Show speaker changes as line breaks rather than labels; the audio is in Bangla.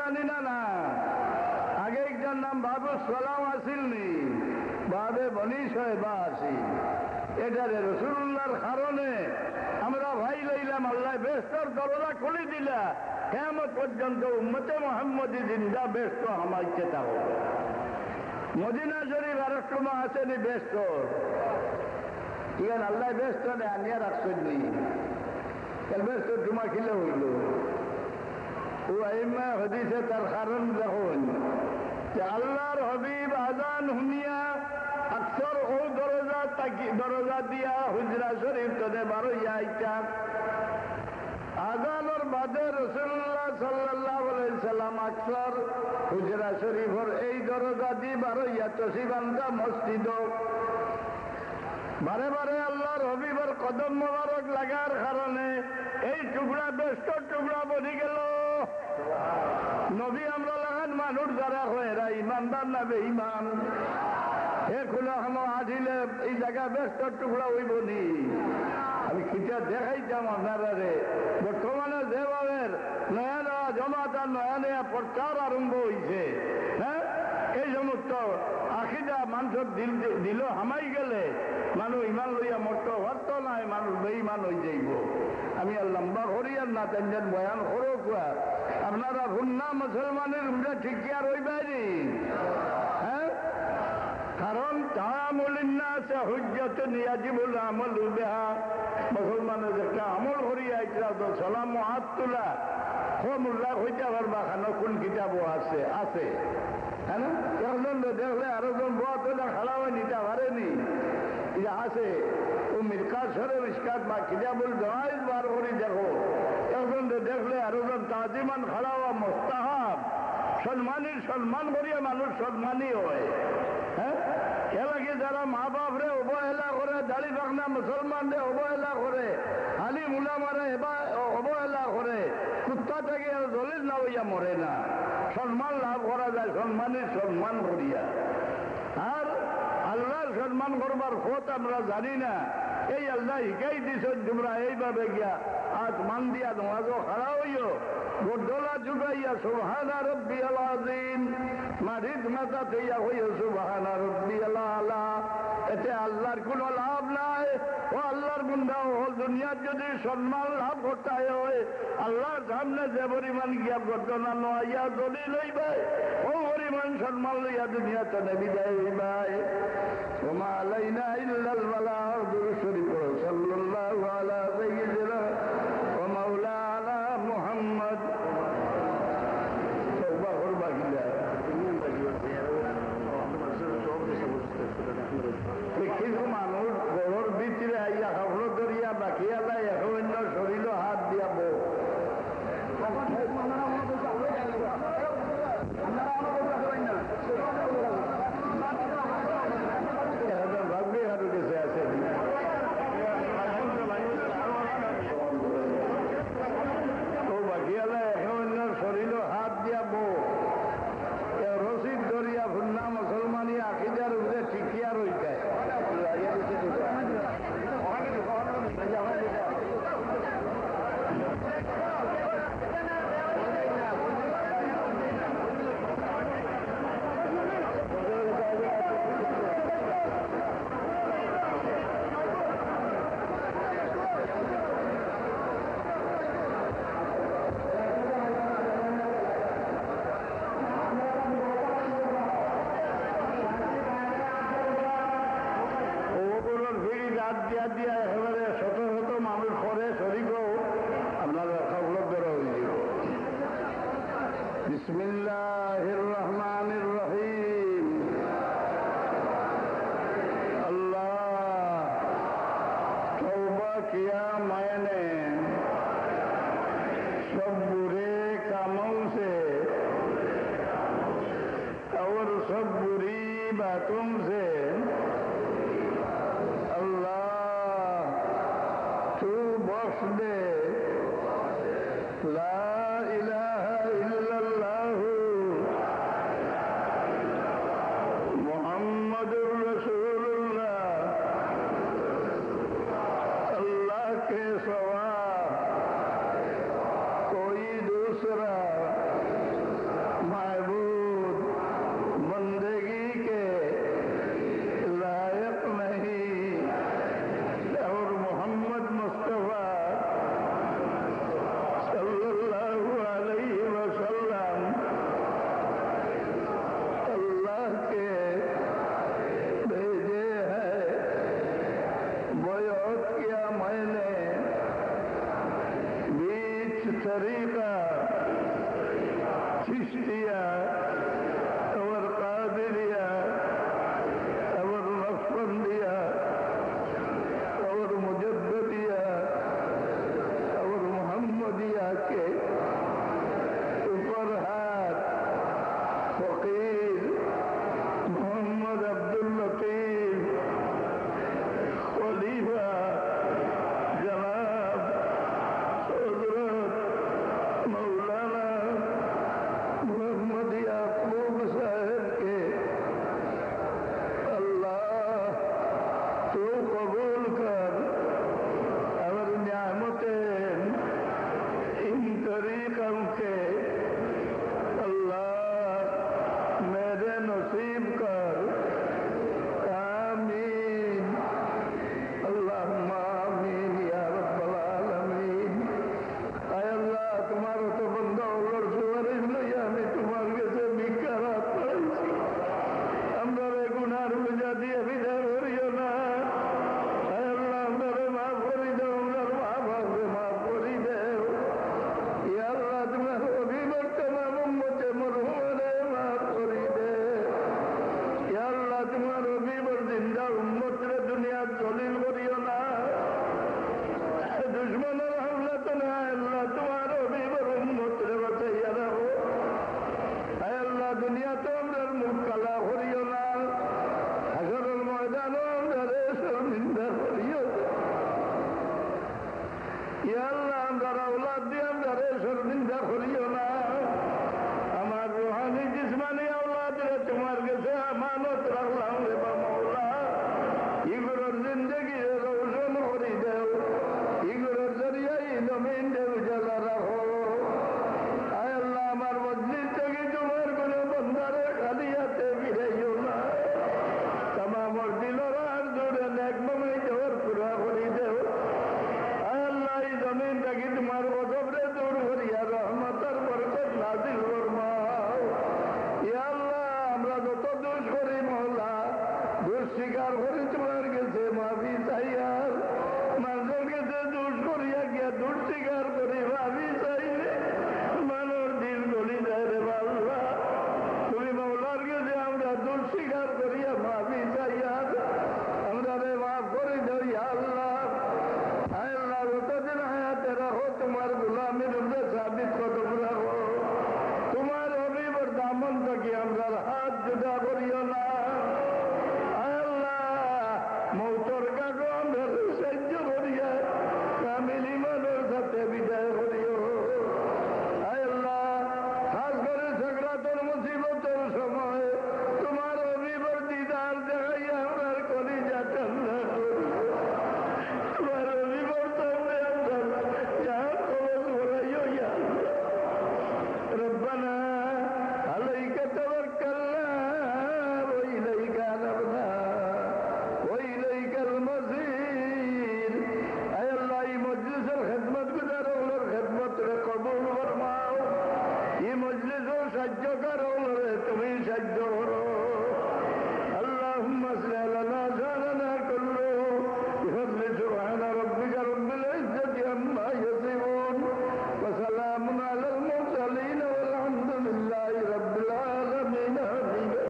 জানি না না আগে একজন নাম বাবু সালাম আসিলনি বাবে বনিস হয় বা আসি এটারে রসুল্লাহর কারণে আমরা ভাই লইলাম আল্লাহ বেস্তর দরজা খুলে দিলা কিয়ামত পর্যন্ত উম্মতে মুহাম্মদী জিন্দা ব্যস্ত আমাইতে থাকো মদিনা শরীফ আর কোনো আসেনি ব্যস্ত ইহান আল্লাহ ব্যস্ত নেই আনিয়া রাখছেন নি ব্যস্ত জুমা খিলে হইল ও আইমা হদিসে তার কারণ দেখুন যে আল্লাহর হবিব আজান হুনিয়া আকসর ও দরজা দিয়া হুজরা শরীফ তোদের বারো আইটা আজানোর বাদে রসুল্লাহ সাল্লাল্লাহু আলাইহি সাল্লাম আকসর হুজরা শরীফর এই দরজা দিয়ে বারো তসিবান্ধা মসজিদ বারে বারে আল্লাহর হবিবর কদম মোবারক লাগার কারণে এই টুকরা ব্যস্ত টুকরা বনি গেল নবী আমরা লাগান মানুষ যারা হয় এরা ইমানদার না বেঈমান এগুলো আসিলে এই জায়গা ব্যস্ত টুকরা হইব নি আমি কিটা দেখাইতাম আপনারা বর্তমানে যেভাবে নয়া নয়া জমাতা নয়া নয়া প্রচার আরম্ভ হয়েছে হ্যাঁ এই সমস্ত আখিদা মানুষের দিল হামাই গেলে মানুষ ইমান লইয়া মরতে পারত নাই মানুষ বেঈমান হয়ে যাইব আমি আর লম্বা করিয়ার না তেমন বয়ান করো কুয়া আপনারা ভুন্না মুসলমানের ঠিক আর ওই বাইরে হ্যাঁ কারণ তামুলিন্নাস হুজ্জাতুন ইয়াজিবুল আমালু বিহা মুসলমানের একটা আমল করিয়া আইতরা তো সালাম হাত তোলা মোল্লা হইতে পারবা খানো কোন কিতাবও আছে আছে হ্যাঁ না একজন দেখলে আরো জন বোয়াতে না খাড়া হয়ে নিতে পারেনি এটা আছে ও মিরকাত সরে মিসকাত বা কিতাবুল জওয়াইজ বার করি দেখো একজন দেখলে আরো জন তাজিমান খাড়া হওয়া মুস্তাহাব সম্মানীর সম্মান করিয়া মানুষ সম্মানী হয় হ্যাঁ এলাকি যারা মা বাপ রে অবহেলা করে দাড়ি বাগনা মুসলমান রে অবহেলা করে আলি মুলামারে এবার অবহেলা করে কুত্তা থেকে আর দলিল না হইয়া মরে না সম্মান লাভ করা যায় সম্মানের সম্মান করিয়া আর আল্লাহর সম্মান করবার পথ আমরা জানি না এই আল্লাহ শিখাই দিছেন তোমরা এইভাবে গিয়া আজ মান দিয়া তোমাকেও খাড়া হইও গোডলা জুগাইয়া সুবহানা রাব্বিয়াল আযীম মারিদ মাথা দিয়া হইও সুবহানা রাব্বিয়াল আলা এতে আল্লাহর কোনো লাভ নাই ও আল্লাহর বান্দা ও দুনিয়ার যদি সম্মান লাভ করতে হয় আল্লাহর সামনে যে পরিমাণ গিয়া ঘটনা নয়া দলিল হইবে ও পরিমাণ সম্মান লইয়া দুনিয়াতে বিদায় হইবে ওমা আলাইনা ইল্লাল বালাগ দুরূদ সাল্লাল্লাহু আলা সাইয়্যিদিনা ওয়া মাওলানা মুহাম্মদ তওবা করবা কিলা কিছু মানুষ গড়র ভিতরে আইয়া খাবল ধরিয়া বাকি আলাই এখন শরীর হাত দিয়া বউ ভাববে হারু গেছে আছে তো বাকি আলাই এখন শরীর হাত দিয়া বউ রশিদ ধরিয়া ভুন্না মুসলমানি আকিদার উপরে ঠিকিয়া রইছে দিয়া একেবারে শত শত মানুষ করে শরীরও আপনার উপলব্ধ রয়েছে বিসমিল্লাহির রহমানির রহিম আল্লাহ তওবা কিয়া मैंने सब बुरे कामों से और सब बुरी बातों से बख्श दे ला इलाहा इल्लल्लाह मुहम्मदुर रसूलुल्लाह अल्लाह के सिवा कोई दूसरा চিশতিয়া, আমার কাদেরিয়া, আমার নকশবন্দিয়া, আমার মুজদ্দিয়া, আমার মুহাম্মদিয়াকে উপর হাত ফকির মোহাম্মদ আব্দুল লতিফ খলিফা জনাব হযরত মৌলানা মুহাম্মদ ইয়াকুব সাহেবকে আল্লাহ তো কবুল কর। আমার নিয়ামতেন इन तरीकों के अल्लाह मेरे नसीब कर। आमीन अल्लाहुम्मा आमीन या रब्बल आलमीन। आय अल्लाह तुम्हारा तो बंदा और सुवरिश लइया আমি তোমার কাছে ভিক্ষারাত করেছি। আমরা গুনার বুঝা দিয়ে বিদায় করিও না। আয় আল্লাহ আমরা মাফ করে দাও, আমরা মাফ করে দাও। ইয়া আল্লাহ তোমার অভিবর্তন উম্মতে মরহুমারে মাফ করে দে। ইয়া আল্লাহ তোমার অভিবর জিন্দা উম্মতরে দুনিয়ার জলিল করিও না। দুশ্মনের হামলা তো না। আল্লাহ তোমার অভিবর উম্মতরে বাঁচাইয়া রাখো। আয় আল্লাহ দুনিয়াতে আমরা মুখ কালা করিও না। হাসরের ময়দানও আমরা শর্মিন্দা করিও না। ইয়া আল্লাহ আমরা আওলাদ দিয়ে আমরা শর্মিন্দা করিও না। আমার রুহানি জিসমানি আওলাদরে তোমার কাছে আমানত রাখলাম রে মওলা। ইগুলোর জিন্দগি রওশন করে দাও। ইগুলোর জরিয়ায় জমিন দে উজালা রাখো। আয় আল্লাহ আমার মজলিস থেকে তোমার কোন বন্দারে খালি হাতে ফিরাইও না। তামামর দিলর আর জোরে নেক বানাই দেওয়ার পুরা করে দেও। আয় আল্লাহ এই জমিন থেকে তোমার গজবরে দূর করিয়া রহমতের বরকত নাজিল ফরমাও। ইয়া আল্লাহ আমরা যত দোষ করি মওলা, দোষ স্বীকার করি তোমার কাছে মাফি চাই। আর মানুষের কাছে দোষ করিয়া গিয়া দোষ স্বীকার করি মাফি চাইলে মানুষ দিল গলি যায় রে আল্লাহ। তুমি মওলার কাছে আমরা দোষ স্বীকার করিয়া মাফি চাই। আর আমরা রে মাফ করে দাও ইয়া আল্লাহ। আয় আল্লাহ যতদিন হায়াতে রাখো তোমার গোলামির উপরে সাবিত কদম রাখো। তোমার হবিবর দামন থেকে আমরা হাত জুদা করিও না। আয় আল্লাহ মৌতর কাগো আমরা সাহায্য করিয়া কামিল ইমানের সাথে বিদায় করিও। আয় আল্লাহ খাস করে ঝগড়াতর মুসিবতের সময় তোমার হবিবর দিদার দেখাইয়া আমরা কলিজা ঠান্ডা করিও। তোমার হবিবর সামনে আমরা যাহা কবজ বলাইও ইয়া আল্লাহ। ربنا عليك توكلنا وإليك أنبنا وإليك المصير। أي الله ये मजलिस और खिदमत गुजारो और खिदमत रे कबूल फरमाओ। ये मजलिस और सज्जो करो तुम्हें सज्जो